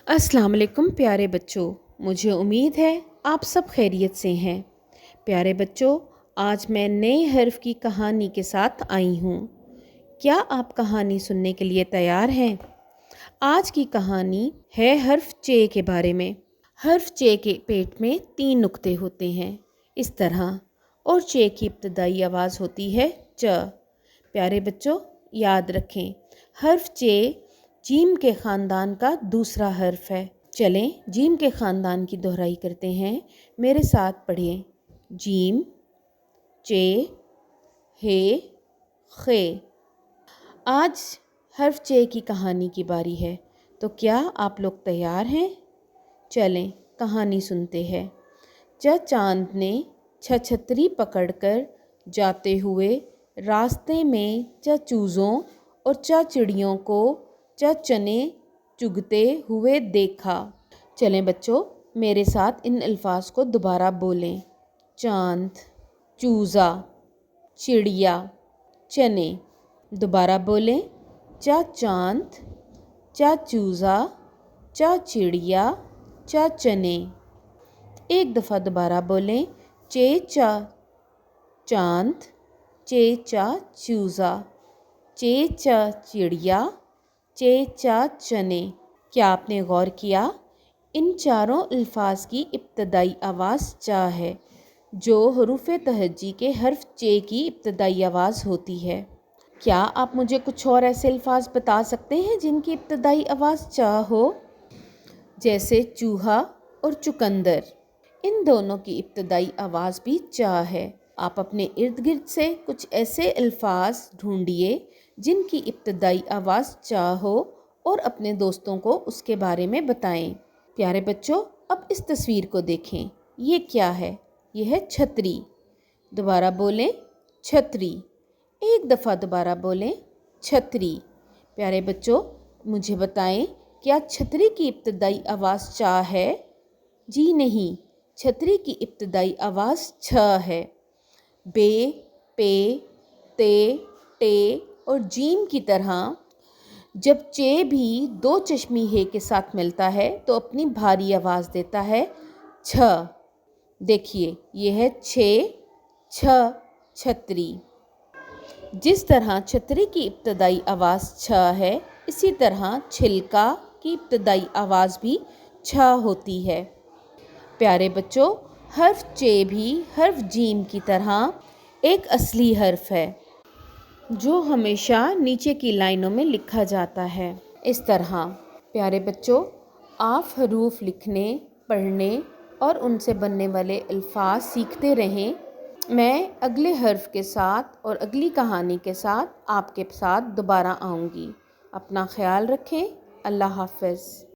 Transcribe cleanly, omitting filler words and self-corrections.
अस्सलाम वालेकुम प्यारे बच्चों, मुझे उम्मीद है आप सब खैरियत से हैं। प्यारे बच्चों, आज मैं नए हर्फ की कहानी के साथ आई हूँ। क्या आप कहानी सुनने के लिए तैयार हैं? आज की कहानी है हर्फ चे के बारे में। हर्फ चे के पेट में 3 नुक्ते होते हैं इस तरह, और चे की इब्तदाई आवाज़ होती है च। प्यारे बच्चों, याद रखें, हर्फ चे जीम के ख़ानदान का दूसरा हर्फ है। चलें जीम के ख़ानदान की दोहराई करते हैं। मेरे साथ पढ़िए। जीम, चे, हे, खे। आज हर्फ चे की कहानी की बारी है, तो क्या आप लोग तैयार हैं? चलें कहानी सुनते हैं। चांद ने छतरी पकड़कर जाते हुए रास्ते में चूज़ों और चिड़ियों को चने चुगते हुए देखा। चलें बच्चों, मेरे साथ इन अल्फाज को दोबारा बोलें। चांद, चूज़ा, चिड़िया, चने। दोबारा बोलें। चांद, चूज़ा, चिड़िया, चने। एक दफ़ा दोबारा बोलें। चांद, चूज़ा, चिड़िया, चने। क्या आपने गौर किया? इन चारों अल्फाज की इब्तदाई आवाज़ चा है, जो हरूफ तहज्जी के हर्फ चे की इब्तदाई आवाज़ होती है। क्या आप मुझे कुछ और ऐसे अल्फाज बता सकते हैं जिनकी इब्तदाई आवाज़ चा हो? जैसे चूहा और चुकंदर। इन दोनों की इब्तदाई आवाज़ भी चा है। आप अपने इर्द गिर्द से कुछ ऐसे अल्फाज ढूंढिए जिनकी इब्तदाई आवाज़ चा हो और अपने दोस्तों को उसके बारे में बताएं। प्यारे बच्चों, अब इस तस्वीर को देखें। ये क्या है? यह है छतरी। दोबारा बोलें, छतरी। एक दफ़ा दोबारा बोलें, छतरी। प्यारे बच्चों, मुझे बताएं, क्या छतरी की इब्तदाई आवाज़ चा है? जी नहीं, छतरी की इब्तदाई आवाज़ छ है। बे, पे, ते, टे और जीम की तरह जब चे भी दो चश्मी हे के साथ मिलता है तो अपनी भारी आवाज़ देता है छ। देखिए, यह है छे, छ, छतरी। जिस तरह छतरी की इब्तदाई आवाज़ छ है, इसी तरह छिलका की इब्तदाई आवाज़ भी छ होती है। प्यारे बच्चों, हर्फ चे भी हर्फ जीम की तरह एक असली हर्फ है, जो हमेशा नीचे की लाइनों में लिखा जाता है इस तरह। प्यारे बच्चों, आप हरूफ लिखने, पढ़ने और उनसे बनने वाले अल्फाज सीखते रहें। मैं अगले हर्फ के साथ और अगली कहानी के साथ आपके साथ दोबारा आऊँगी। अपना ख्याल रखें। अल्लाह हाफ़िज़।